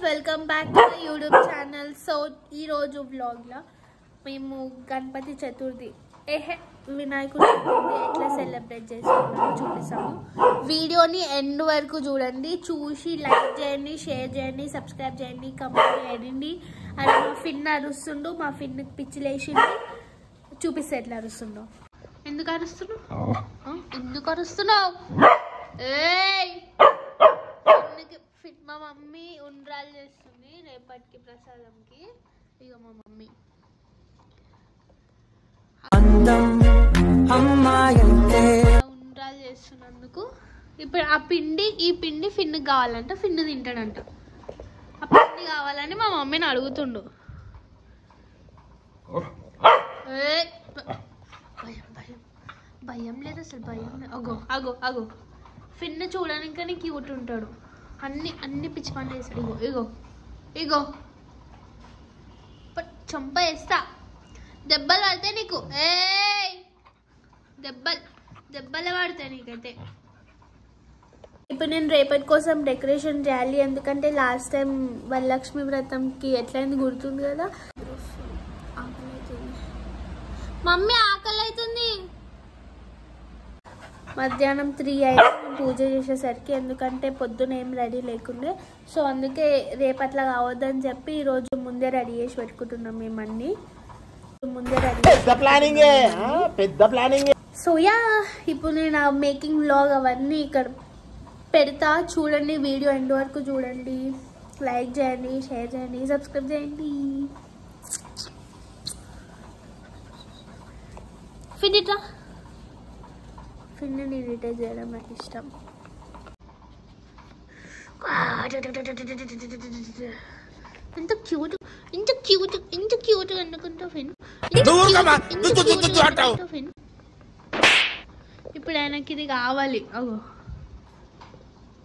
Welcome back to my YouTube channel. So ఈ రోజు వ్లాగ్లో మేము గణపతి చతుర్థి వినాయకుడి చతుర్థి ఎట్లా సెలబ్రేట్ చేసుకున్నామో చూపిస్తాము. వీడియోని ఎండ్ వరకు చూడండి, చూసి లైక్ చేయండి, షేర్ చేయండి, సబ్స్క్రైబ్ చేయండి, కమెంట్ చేయండి. అలా మా ఫిన్ అరుస్తుండు, మా ఫిన్కి పిచ్చిలేసింది. చూపిస్తే ఎట్లా అరుస్తుండో. ఎందుకు అరుస్తున్నావు? మా మమ్మీ ఉండ్రాలు చేస్తుంది రేపటికి ప్రసాదంకి. ఇక మా మమ్మీ ఉండ్రాలు చేస్తున్నందుకు ఇప్పుడు ఈ పిండి ఫిన్ను కావాలంట, ఫిన్ను తింటాడంట. ఆ పిండి కావాలని మా మమ్మీని అడుగుతుండు. భయం లేదు అసలు, భయం లేదు. అగో ఫిన్ను చూడడానికి క్యూట్ ఉంటాడు. అన్ని పిచ్చి పని చేస్తాడు. ఇగో చంప వేస్తా, దెబ్బలు పడితే నీకు. దెబ్బలు పడతాయి నీకైతే. ఇప్పుడు నేను రేపటి కోసం డెకరేషన్ చేయాలి, ఎందుకంటే లాస్ట్ టైం వరలక్ష్మి వ్రతంకి ఎట్లయింది గుర్తుంది కదా. మమ్మీ ఆకలి అవుతుంది. మధ్యాహ్నం 3 అయింది పూజ చేసేసరికి, ఎందుకంటే పొద్దున ఏం రెడీ లేకుండే. సో అందుకే రేపట్లా కావద్దని చెప్పి ఈరోజు ముందే రెడీ చేసి పెట్టుకుంటున్నాం. మేమన్నీ ముందే రెడీ. సో యా, ఇప్పుడు నేను మేకింగ్ వ్లాగ్ అవన్నీ ఇక్కడ పెడతా, చూడండి. వీడియో ఎండ్ వరకు చూడండి, లైక్ చేయండి, షేర్ చేయండి, సబ్స్క్రైబ్ చేయండి. ఫినిటా ఫిన్ని ఇరిటేట్ చేయడం నాకు ఇష్టం. ఎంత క్యూట్ అనుకుంటా ఫిన్. ఇప్పుడు ఆయనకి ఇది కావాలి.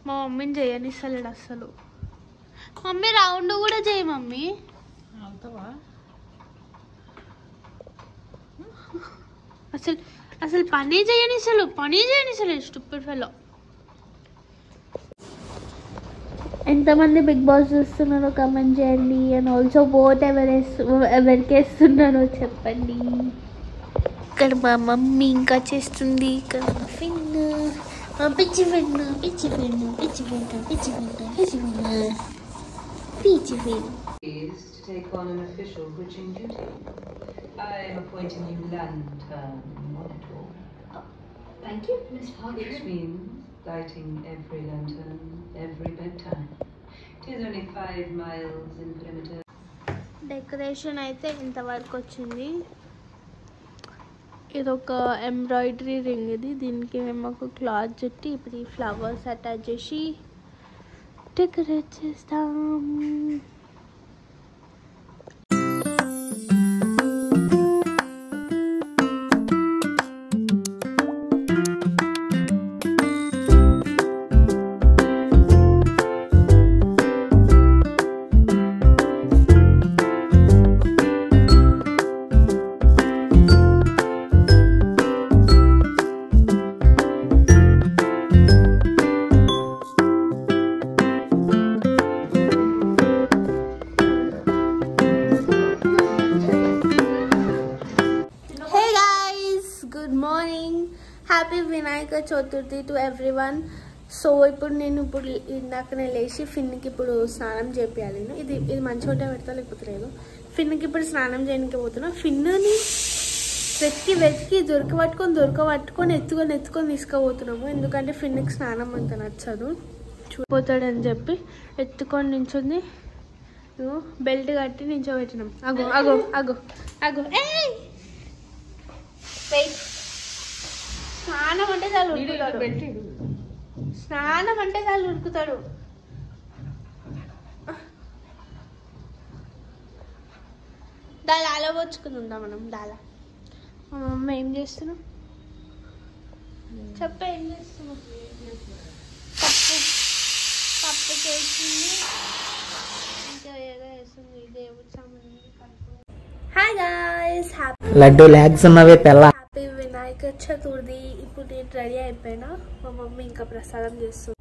మా మమ్మీని చేయనిస్తలేడు అస్సలు. మమ్మీ రౌండ్ కూడా చేయి మమ్మీ. అసలు పని చేయనిసలు స్టూపిడ్ ఫెలో. ఎంతమంది బిగ్ బాస్ చూస్తున్నారో కమెంట్ చేయండి. అండ్ ఆల్సో ఓట్ ఎవరికి వేస్తున్నారో చెప్పండి. ఇక్కడ మా మమ్మీ ఇంకా చేస్తుంది. ఇక్కడ మా ఫిన్, పిచ్చి ఫిన్. Take on an official witching duty. I am appointing you Lantern Monitor. Thank you, Miss Parker. Which means lighting every lantern, every bedtime. It is only 5 miles in perimeter. Decoration అయితే ఇంతవరకు వచ్చింది. ఇది ఒక ఎంబ్రాయిడరీ రింగ్. దీనికి మేము ఒక cloth చుట్టి ఇప్పుడు ఈ ఫ్లవర్స్ అటాచ్ చేసి డెకరేట్ చేస్తాం. Happy Vinayaka Chaturthi to everyone. So ఇప్పుడు ఇందాకనే లేచి ఫిన్కి ఇప్పుడు స్నానం చేయాలి. ఇది మంచి ఒకటే పెడతా, లేకపోతే లేదు. ఫిన్కి ఇప్పుడు స్నానం చేయడానికి పోతున్నా. ఫిన్ని వెతికి దొరకబట్టుకొని ఎత్తుకొని తీసుకుపోతున్నాము. ఎందుకంటే ఫిన్కి స్నానం అంత నచ్చదు, చూపోతాడని చెప్పి ఎత్తుకొని నించుంది. బెల్ట్ కట్టి నించోబెట్టినాం. అగో వెయిట్. స్నానం అంటే చాలు ఉరుకుతాడు. దాని ఆలోచించుకుందా మనం. దాలా మా మమ్మ ఏం చేస్తున్నావు చెప్పే? ఏం చేస్తున్నావు? పప్పు చేసింది, ఇంకా ఏదో వేస్తుంది. దేవుడి సంబంధించి. హాయ్ గాయ్స్, లడ్డు లాగ్స్ ఉన్నవే పిల్ల. హ్యాపీ వినాయక చతుర్థి. ఇప్పుడు నేను రెడీ అయిపోయినా, మా మమ్మీ ఇంకా ప్రసాదం చేస్తుంది.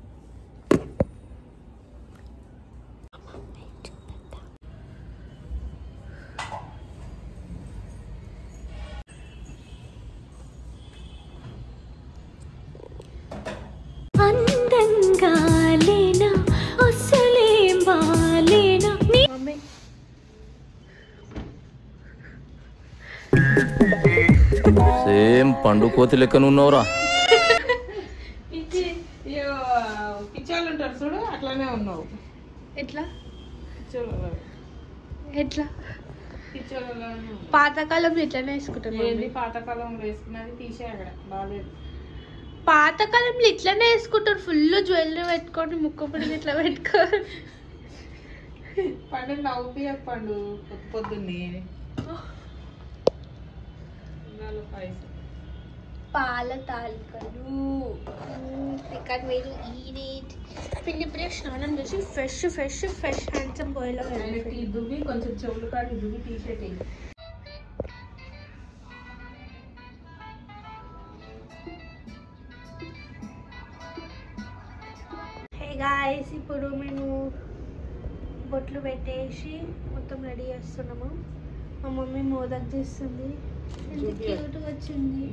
పండు కోతి లెక్కన ఉన్నావురా. పిచ్చోళ్ళు ఉంటారు చూడు, అట్లానే ఉన్నావు. ఎట్లా పిచ్చోళ్ళు ఎట్లా పిచ్చోళ్ళ పాతకాలం ఇట్లానే వేసుకుంటాను. ఏంది పాతకాలంలో వేసుకున్నది తీసే అక్కడ బాగాలేదు. పాతకాలంలో ఇట్లానే వేసుకుంటారు, ఫుల్ జ్యువెలరీ పెట్టుకొని ముక్కపొడి ఇట్లా పెట్టుకొని. పండు నవ్వు పండు పొద్దున్నే పాల తాలికలు ఇప్పుడే స్నానం చేసి ఫ్రెష్ ఫ్రెష్ ఫ్రెష్ హ్యాండ్సమ్ బాయ్లో దువ్వి కొంచెం చెవులు కాడి దువ్వి టీషర్ట్ వేయి. హే గాయ్స్, ఇప్పుడు మేము బొట్లు పెట్టేసి మొత్తం రెడీ చేస్తున్నాము. మా మమ్మీ మోదక్ చేస్తుంది, ఎంత క్యూట్ వచ్చింది.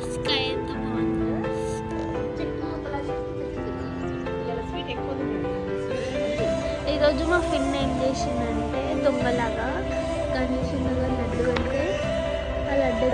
స్కై ఎంత బాగుంది. ఈరోజు మా ఫ్రెండ్ ఏం చేసిందంటే దొంగలాగా గణేష్ నగర్ లడ్డు అంటే ఆ లడ్డు